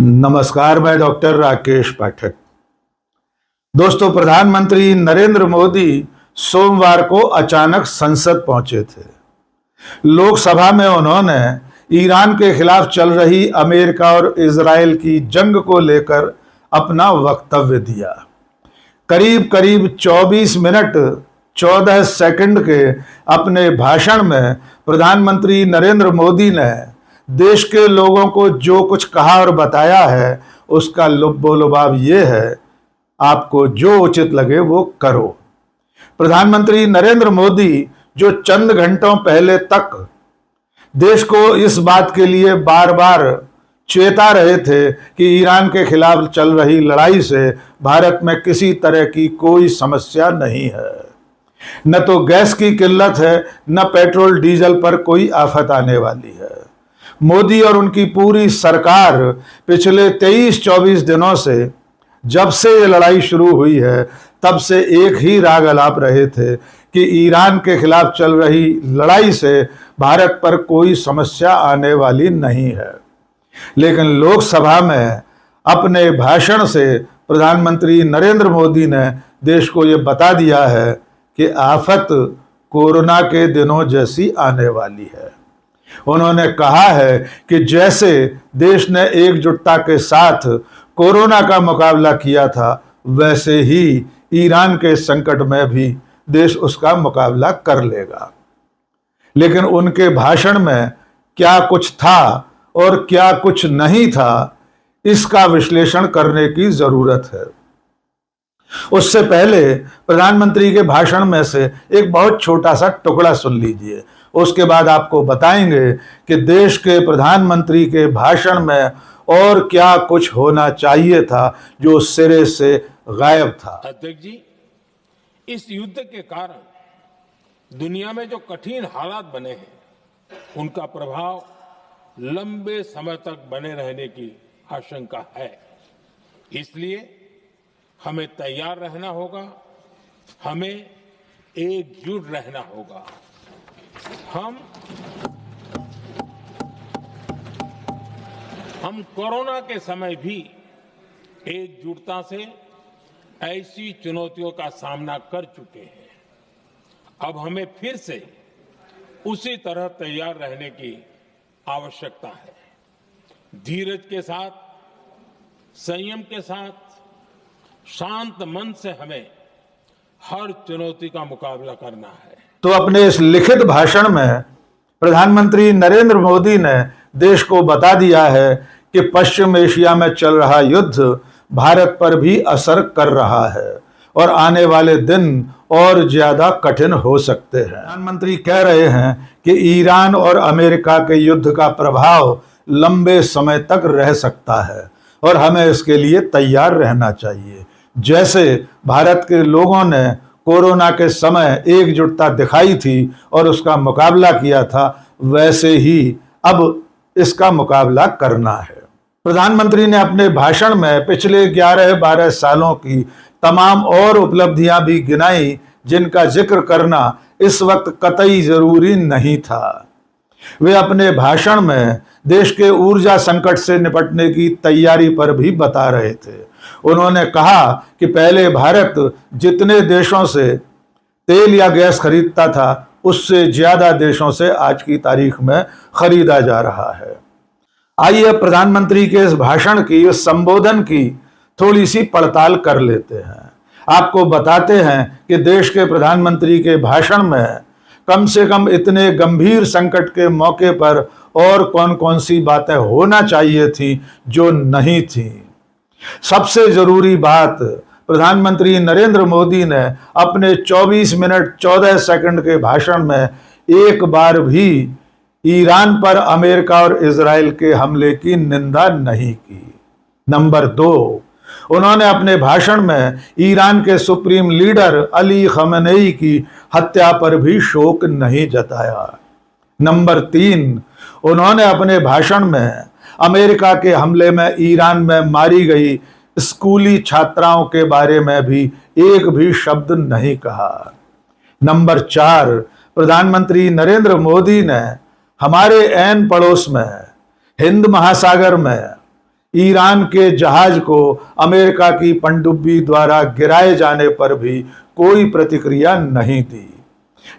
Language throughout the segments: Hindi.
नमस्कार, मैं डॉक्टर राकेश पाठक। दोस्तों, प्रधानमंत्री नरेंद्र मोदी सोमवार को अचानक संसद पहुंचे थे। लोकसभा में उन्होंने ईरान के खिलाफ चल रही अमेरिका और इजराइल की जंग को लेकर अपना वक्तव्य दिया। करीब करीब 24 मिनट 14 सेकंड के अपने भाषण में प्रधानमंत्री नरेंद्र मोदी ने देश के लोगों को जो कुछ कहा और बताया है, उसका लुब्बो-लुबाब ये है, आपको जो उचित लगे वो करो। प्रधानमंत्री नरेंद्र मोदी जो चंद घंटों पहले तक देश को इस बात के लिए बार बार चेता रहे थे कि ईरान के खिलाफ चल रही लड़ाई से भारत में किसी तरह की कोई समस्या नहीं है, न तो गैस की किल्लत है, न पेट्रोल डीजल पर कोई आफत आने वाली है। मोदी और उनकी पूरी सरकार पिछले 23-24 दिनों से, जब से ये लड़ाई शुरू हुई है, तब से एक ही राग अलाप रहे थे कि ईरान के खिलाफ चल रही लड़ाई से भारत पर कोई समस्या आने वाली नहीं है। लेकिन लोकसभा में अपने भाषण से प्रधानमंत्री नरेंद्र मोदी ने देश को ये बता दिया है कि आफत कोरोना के दिनों जैसी आने वाली है। उन्होंने कहा है कि जैसे देश ने एकजुटता के साथ कोरोना का मुकाबला किया था, वैसे ही ईरान के संकट में भी देश उसका मुकाबला कर लेगा। लेकिन उनके भाषण में क्या कुछ था और क्या कुछ नहीं था, इसका विश्लेषण करने की जरूरत है। उससे पहले प्रधानमंत्री के भाषण में से एक बहुत छोटा सा टुकड़ा सुन लीजिए। उसके बाद आपको बताएंगे कि देश के प्रधानमंत्री के भाषण में और क्या कुछ होना चाहिए था जो सिरे से गायब था। अध्यक्ष जी, इस युद्ध के कारण दुनिया में जो कठिन हालात बने हैं, उनका प्रभाव लंबे समय तक बने रहने की आशंका है। इसलिए हमें तैयार रहना होगा, हमें एकजुट रहना होगा। हम कोरोना के समय भी एकजुटता से ऐसी चुनौतियों का सामना कर चुके हैं। अब हमें फिर से उसी तरह तैयार रहने की आवश्यकता है। धीरज के साथ, संयम के साथ, शांत मन से हमें हर चुनौती का मुकाबला करना है। तो अपने इस लिखित भाषण में प्रधानमंत्री नरेंद्र मोदी ने देश को बता दिया है कि पश्चिम एशिया में चल रहा युद्ध भारत पर भी असर कर रहा है और आने वाले दिन और ज्यादा कठिन हो सकते हैं। प्रधानमंत्री कह रहे हैं कि ईरान और अमेरिका के युद्ध का प्रभाव लंबे समय तक रह सकता है और हमें इसके लिए तैयार रहना चाहिए। जैसे भारत के लोगों ने कोरोना के समय एकजुटता दिखाई थी और उसका मुकाबला किया था, वैसे ही अब इसका मुकाबला करना है। प्रधानमंत्री ने अपने भाषण में पिछले 11-12 सालों की तमाम और उपलब्धियां भी गिनाई, जिनका जिक्र करना इस वक्त कतई जरूरी नहीं था। वे अपने भाषण में देश के ऊर्जा संकट से निपटने की तैयारी पर भी बता रहे थे। उन्होंने कहा कि पहले भारत जितने देशों से तेल या गैस खरीदता था, उससे ज्यादा देशों से आज की तारीख में खरीदा जा रहा है। आइए प्रधानमंत्री के इस भाषण की, इस संबोधन की थोड़ी सी पड़ताल कर लेते हैं। आपको बताते हैं कि देश के प्रधानमंत्री के भाषण में कम से कम इतने गंभीर संकट के मौके पर और कौन कौन सी बातें होना चाहिए थी जो नहीं थी। सबसे जरूरी बात, प्रधानमंत्री नरेंद्र मोदी ने अपने 24 मिनट 14 सेकंड के भाषण में एक बार भी ईरान पर अमेरिका और इजराइल के हमले की निंदा नहीं की। नंबर 2, उन्होंने अपने भाषण में ईरान के सुप्रीम लीडर अली खमेनेई की हत्या पर भी शोक नहीं जताया। नंबर 3, उन्होंने अपने भाषण में अमेरिका के हमले में ईरान में मारी गई स्कूली छात्राओं के बारे में भी एक भी शब्द नहीं कहा। नंबर 4, प्रधानमंत्री नरेंद्र मोदी ने हमारे ऐन पड़ोस में हिंद महासागर में ईरान के जहाज को अमेरिका की पनडुब्बी द्वारा गिराए जाने पर भी कोई प्रतिक्रिया नहीं दी,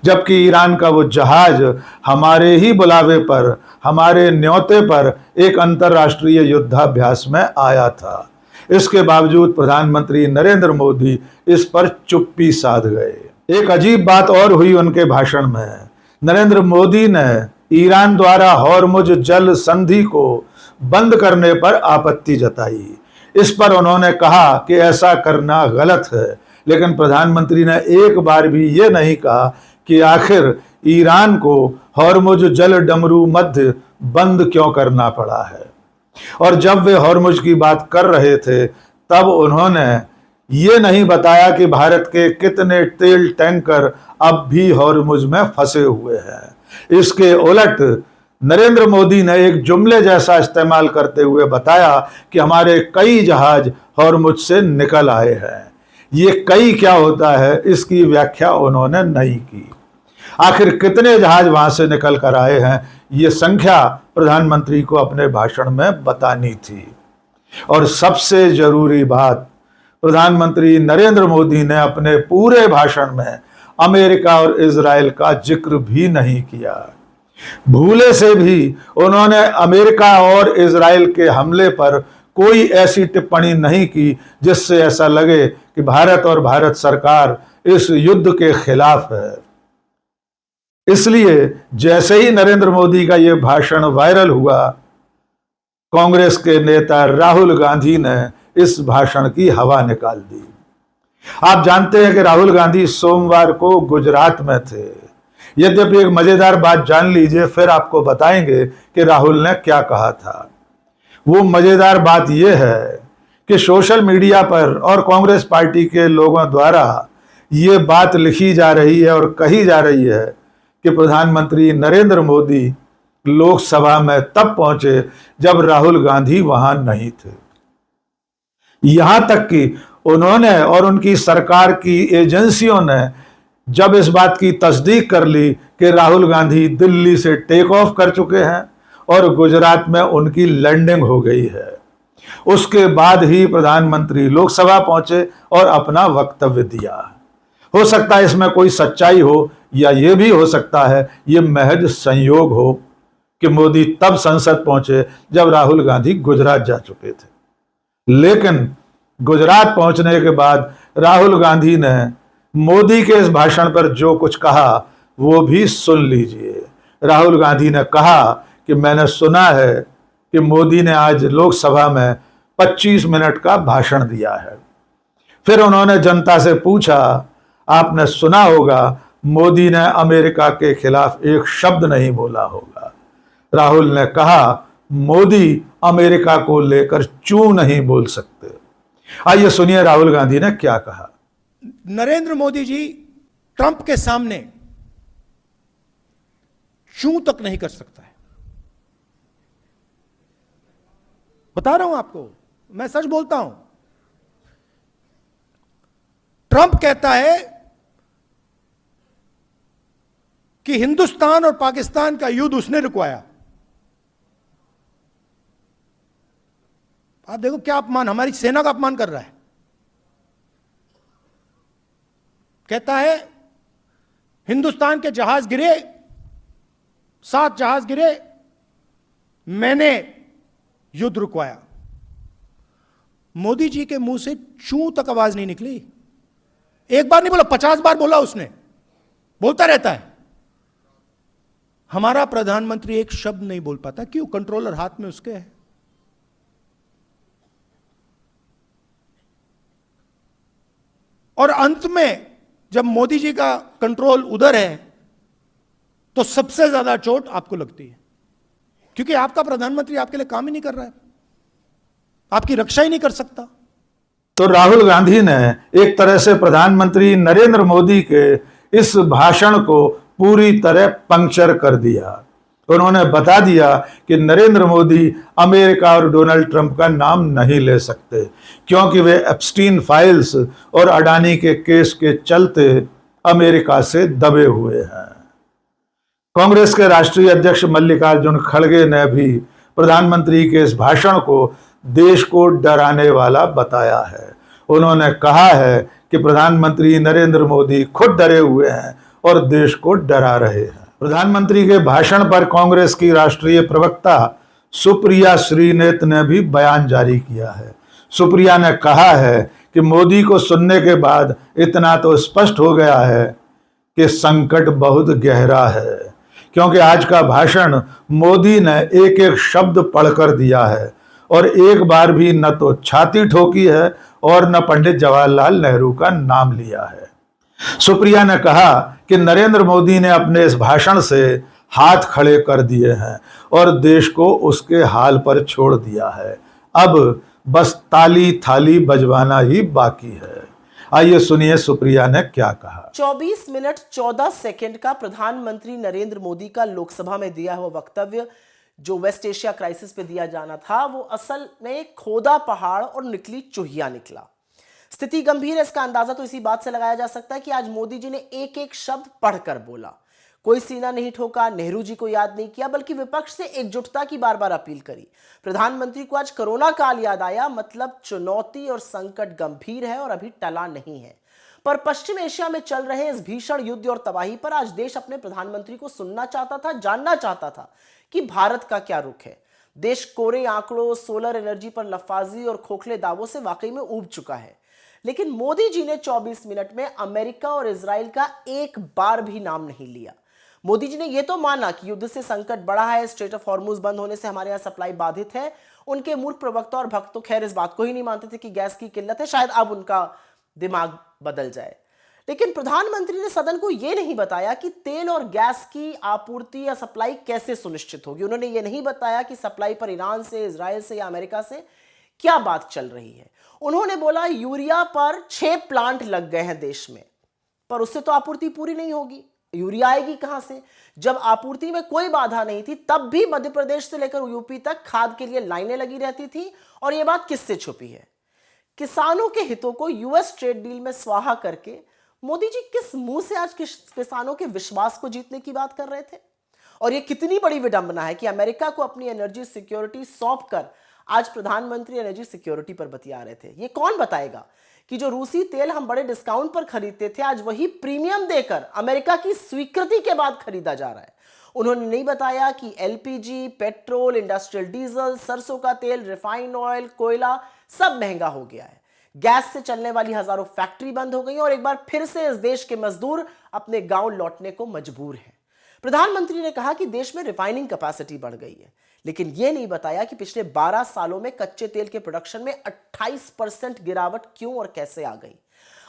जबकि ईरान का वो जहाज हमारे ही बुलावे पर, हमारे न्योते पर एक अंतर्राष्ट्रीय युद्धाभ्यास में आया था। इसके बावजूद प्रधानमंत्री नरेंद्र मोदी इस पर चुप्पी साध गए। एक अजीब बात और हुई उनके भाषण में। नरेंद्र मोदी ने ईरान द्वारा हॉर्मुज जल संधि को बंद करने पर आपत्ति जताई। इस पर उन्होंने कहा कि ऐसा करना गलत है, लेकिन प्रधानमंत्री ने एक बार भी ये नहीं कहा कि आखिर ईरान को हॉर्मुज जल डमरू मध्य बंद क्यों करना पड़ा है। और जब वे हॉर्मुज की बात कर रहे थे तब उन्होंने ये नहीं बताया कि भारत के कितने तेल टैंकर अब भी हॉर्मुज में फंसे हुए हैं। इसके उलट नरेंद्र मोदी ने एक जुमले जैसा इस्तेमाल करते हुए बताया कि हमारे कई जहाज हॉर्मुज से निकल आए हैं। ये कई क्या होता है, इसकी व्याख्या उन्होंने नहीं की। आखिर कितने जहाज वहां से निकल कर आए हैं, ये संख्या प्रधानमंत्री को अपने भाषण में बतानी थी। और सबसे जरूरी बात, प्रधानमंत्री नरेंद्र मोदी ने अपने पूरे भाषण में अमेरिका और इजराइल का जिक्र भी नहीं किया। भूले से भी उन्होंने अमेरिका और इजराइल के हमले पर कोई ऐसी टिप्पणी नहीं की जिससे ऐसा लगे कि भारत और भारत सरकार इस युद्ध के खिलाफ है। इसलिए जैसे ही नरेंद्र मोदी का यह भाषण वायरल हुआ, कांग्रेस के नेता राहुल गांधी ने इस भाषण की हवा निकाल दी। आप जानते हैं कि राहुल गांधी सोमवार को गुजरात में थे। यद्यपि एक मजेदार बात जान लीजिए, फिर आपको बताएंगे कि राहुल ने क्या कहा था। वो मजेदार बात यह है कि सोशल मीडिया पर और कांग्रेस पार्टी के लोगों द्वारा ये बात लिखी जा रही है और कही जा रही है कि प्रधानमंत्री नरेंद्र मोदी लोकसभा में तब पहुंचे जब राहुल गांधी वहां नहीं थे। यहां तक कि उन्होंने और उनकी सरकार की एजेंसियों ने जब इस बात की तस्दीक कर ली कि राहुल गांधी दिल्ली से टेक ऑफ कर चुके हैं और गुजरात में उनकी लैंडिंग हो गई है, उसके बाद ही प्रधानमंत्री लोकसभा पहुंचे और अपना वक्तव्य दिया। हो सकता है इसमें कोई सच्चाई हो, या यह भी हो सकता है ये महज संयोग हो कि मोदी तब संसद पहुंचे जब राहुल गांधी गुजरात जा चुके थे। लेकिन गुजरात पहुंचने के बाद राहुल गांधी ने मोदी के इस भाषण पर जो कुछ कहा वो भी सुन लीजिए। राहुल गांधी ने कहा कि मैंने सुना है कि मोदी ने आज लोकसभा में 25 मिनट का भाषण दिया है। फिर उन्होंने जनता से पूछा, आपने सुना होगा मोदी ने अमेरिका के खिलाफ एक शब्द नहीं बोला होगा। राहुल ने कहा, मोदी अमेरिका को लेकर चू नहीं बोल सकते। आइए सुनिए राहुल गांधी ने क्या कहा। नरेंद्र मोदी जी ट्रंप के सामने चू तक नहीं कर सकता है। बता रहा हूं आपको, मैं सच बोलता हूं। ट्रंप कहता है कि हिंदुस्तान और पाकिस्तान का युद्ध उसने रुकवाया। आप देखो क्या अपमान, हमारी सेना का अपमान कर रहा है। कहता है हिंदुस्तान के जहाज गिरे, 7 जहाज गिरे, मैंने युद्ध रुकवाया। मोदी जी के मुंह से चू तक आवाज नहीं निकली। एक बार नहीं बोला, 50 बार बोला उसने, बोलता रहता है। हमारा प्रधानमंत्री एक शब्द नहीं बोल पाता। क्यों? कंट्रोलर हाथ में उसके है। और अंत में जब मोदी जी का कंट्रोल उधर है तो सबसे ज्यादा चोट आपको लगती है, क्योंकि आपका प्रधानमंत्री आपके लिए काम ही नहीं कर रहा है, आपकी रक्षा ही नहीं कर सकता। तो राहुल गांधी ने एक तरह से प्रधानमंत्री नरेंद्र मोदी के इस भाषण को पूरी तरह पंक्चर कर दिया। उन्होंने बता दिया कि नरेंद्र मोदी अमेरिका और डोनाल्ड ट्रंप का नाम नहीं ले सकते, क्योंकि वे एप्स्टीन फाइल्स और अडानी के केस के चलते अमेरिका से दबे हुए हैं। कांग्रेस के राष्ट्रीय अध्यक्ष मल्लिकार्जुन खड़गे ने भी प्रधानमंत्री के इस भाषण को देश को डराने वाला बताया है। उन्होंने कहा है कि प्रधानमंत्री नरेंद्र मोदी खुद डरे हुए हैं और देश को डरा रहे हैं। प्रधानमंत्री के भाषण पर कांग्रेस की राष्ट्रीय प्रवक्ता सुप्रिया श्रीनेत ने भी बयान जारी किया है। सुप्रिया ने कहा है कि मोदी को सुनने के बाद इतना तो स्पष्ट हो गया है कि संकट बहुत गहरा है, क्योंकि आज का भाषण मोदी ने एक एक शब्द पढ़कर दिया है और एक बार भी न तो छाती ठोकी है और न पंडित जवाहरलाल नेहरू का नाम लिया है। सुप्रिया ने कहा कि नरेंद्र मोदी ने अपने इस भाषण से हाथ खड़े कर दिए हैं और देश को उसके हाल पर छोड़ दिया है। अब बस ताली थाली बजवाना ही बाकी है। आइए सुनिए सुप्रिया ने क्या कहा। 24 मिनट 14 सेकंड का प्रधानमंत्री नरेंद्र मोदी का लोकसभा में दिया हुआ वक्तव्य जो वेस्ट एशिया क्राइसिस पे दिया जाना था, वो असल में खोदा पहाड़ और निकली चूहिया निकला। स्थिति गंभीर है, इसका अंदाजा तो इसी बात से लगाया जा सकता है कि आज मोदी जी ने एक एक शब्द पढ़कर बोला। कोई सीना नहीं ठोका, नेहरू जी को याद नहीं किया, बल्कि विपक्ष से एकजुटता की बार बार अपील करी। प्रधानमंत्री को आज कोरोना काल याद आया, मतलब चुनौती और संकट गंभीर है और अभी टला नहीं है। पर पश्चिम एशिया में चल रहे इस भीषण युद्ध और तबाही पर आज देश अपने प्रधानमंत्री को सुनना चाहता था, जानना चाहता था कि भारत का क्या रुख है। देश कोरे आंकड़ों, सोलर एनर्जी पर लफाजी और खोखले दावों से वाकई में ऊब चुका है। लेकिन मोदी जी ने 24 मिनट में अमेरिका और इजराइल का एक बार भी नाम नहीं लिया। मोदी जी ने यह तो माना कि युद्ध से संकट बढ़ा है, स्ट्रेट ऑफ हॉर्मुज बंद होने से हमारे यहां सप्लाई बाधित है। उनके मूर्ख प्रवक्ता और भक्त तो खैर इस बात को ही नहीं मानते थे कि गैस की किल्लत है, शायद अब उनका दिमाग बदल जाए। लेकिन प्रधानमंत्री ने सदन को यह नहीं बताया कि तेल और गैस की आपूर्ति या सप्लाई कैसे सुनिश्चित होगी। उन्होंने यह नहीं बताया कि सप्लाई पर ईरान से, इजराइल से या अमेरिका से क्या बात चल रही है। उन्होंने बोला यूरिया पर 6 प्लांट लग गए हैं देश में, पर उससे तो आपूर्ति पूरी नहीं होगी। यूरिया आएगी कहां से? जब आपूर्ति में कोई बाधा नहीं थी तब भी मध्य प्रदेश से लेकर यूपी तक खाद के लिए लाइनें लगी रहती थी। और यह बात किससे छुपी है? किसानों के हितों को यूएस ट्रेड डील में स्वाहा करके मोदी जी किस मुंह से आज किसानों के विश्वास को जीतने की बात कर रहे थे? और यह कितनी बड़ी विडंबना है कि अमेरिका को अपनी एनर्जी सिक्योरिटी सौंप कर आज प्रधानमंत्री एनर्जी सिक्योरिटी पर बतिया रहे थे। ये कौन बताएगा कि जो रूसी तेल हम बड़े डिस्काउंट पर खरीदते थे, आज वही प्रीमियम देकर अमेरिका की स्वीकृति के बाद खरीदा जा रहा है। उन्होंने नहीं बताया कि एलपीजी, पेट्रोल, इंडस्ट्रियल डीजल, सरसों का तेल, रिफाइंड ऑयल, कोयला सब महंगा हो गया है। गैस से चलने वाली हजारों फैक्ट्री बंद हो गई और एक बार फिर से इस देश के मजदूर अपने गांव लौटने को मजबूर हैं। प्रधानमंत्री ने कहा कि देश में रिफाइनिंग कैपेसिटी बढ़ गई है, लेकिन यह नहीं बताया कि पिछले 12 सालों में कच्चे तेल के प्रोडक्शन में 28% गिरावट क्यों और कैसे आ गई।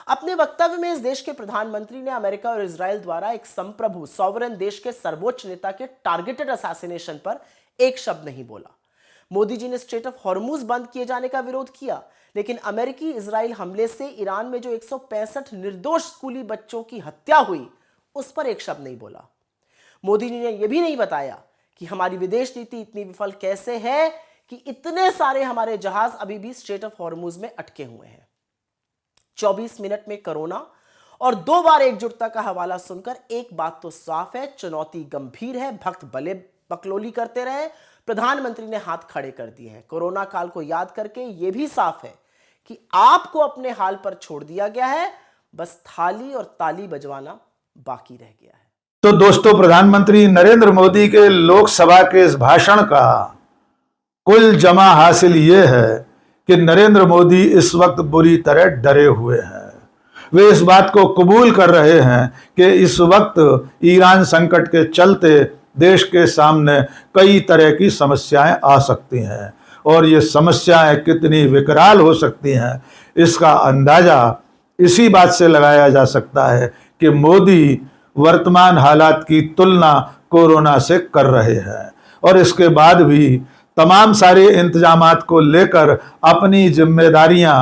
अपने वक्तव्य में इस देश के प्रधानमंत्री ने अमेरिका और इजराइल द्वारा एक संप्रभु सॉवरेन देश के सर्वोच्च नेता के टारगेटेड असैसिनेशन पर एक शब्द नहीं बोला। मोदी जी ने स्ट्रेट ऑफ हॉर्मुज बंद किए जाने का विरोध किया, लेकिन अमेरिकी इजराइल हमले से ईरान में जो 165 निर्दोष स्कूली बच्चों की हत्या हुई उस पर एक शब्द नहीं बोला। मोदी जी ने यह भी नहीं बताया कि हमारी विदेश नीति इतनी विफल कैसे है कि इतने सारे हमारे जहाज अभी भी स्ट्रेट ऑफ हॉर्मुज में अटके हुए हैं। 24 मिनट में कोरोना और 2 बार एकजुटता का हवाला सुनकर एक बात तो साफ है, चुनौती गंभीर है। भक्त भले बकलोली करते रहे, प्रधानमंत्री ने हाथ खड़े कर दिए हैं। कोरोना काल को याद करके यह भी साफ है कि आपको अपने हाल पर छोड़ दिया गया है, बस थाली और ताली बजवाना बाकी रह गया है। तो दोस्तों, प्रधानमंत्री नरेंद्र मोदी के लोकसभा के इस भाषण का कुल जमा हासिल ये है कि नरेंद्र मोदी इस वक्त बुरी तरह डरे हुए हैं। वे इस बात को कबूल कर रहे हैं कि इस वक्त ईरान संकट के चलते देश के सामने कई तरह की समस्याएं आ सकती हैं और ये समस्याएं कितनी विकराल हो सकती हैं इसका अंदाजा इसी बात से लगाया जा सकता है कि मोदी वर्तमान हालात की तुलना कोरोना से कर रहे हैं और इसके बाद भी तमाम सारे इंतजामात को लेकर अपनी जिम्मेदारियां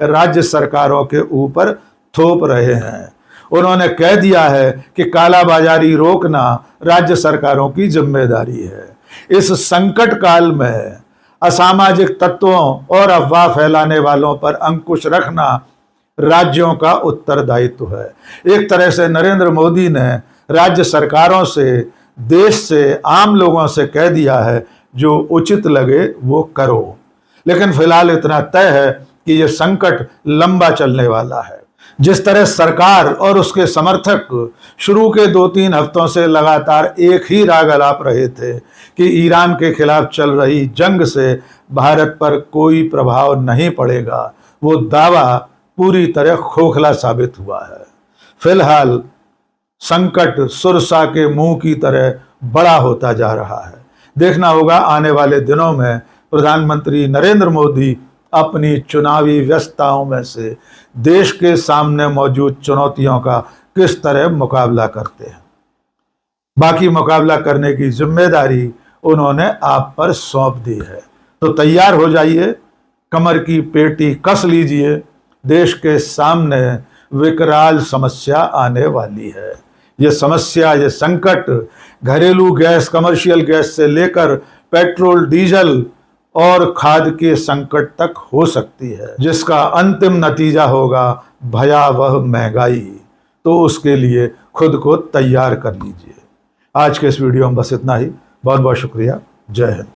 राज्य सरकारों के ऊपर थोप रहे हैं। उन्होंने कह दिया है कि कालाबाजारी रोकना राज्य सरकारों की जिम्मेदारी है। इस संकट काल में असामाजिक तत्वों और अफवाह फैलाने वालों पर अंकुश रखना राज्यों का उत्तरदायित्व है। एक तरह से नरेंद्र मोदी ने राज्य सरकारों से, देश से, आम लोगों से कह दिया है जो उचित लगे वो करो। लेकिन फिलहाल इतना तय है कि यह संकट लंबा चलने वाला है। जिस तरह सरकार और उसके समर्थक शुरू के 2-3 हफ्तों से लगातार एक ही राग अलाप रहे थे कि ईरान के खिलाफ चल रही जंग से भारत पर कोई प्रभाव नहीं पड़ेगा, वो दावा पूरी तरह खोखला साबित हुआ है। फिलहाल संकट सुरसा के मुंह की तरह बड़ा होता जा रहा है। देखना होगा आने वाले दिनों में प्रधानमंत्री नरेंद्र मोदी अपनी चुनावी व्यस्तताओं में से देश के सामने मौजूद चुनौतियों का किस तरह मुकाबला करते हैं। बाकी मुकाबला करने की जिम्मेदारी उन्होंने आप पर सौंप दी है। तो तैयार हो जाइए, कमर की पेटी कस लीजिए, देश के सामने विकराल समस्या आने वाली है। ये समस्या, ये संकट घरेलू गैस, कमर्शियल गैस से लेकर पेट्रोल, डीजल और खाद के संकट तक हो सकती है, जिसका अंतिम नतीजा होगा भयावह महंगाई। तो उसके लिए खुद को तैयार कर लीजिए। आज के इस वीडियो में बस इतना ही। बहुत बहुत शुक्रिया। जय हिंद।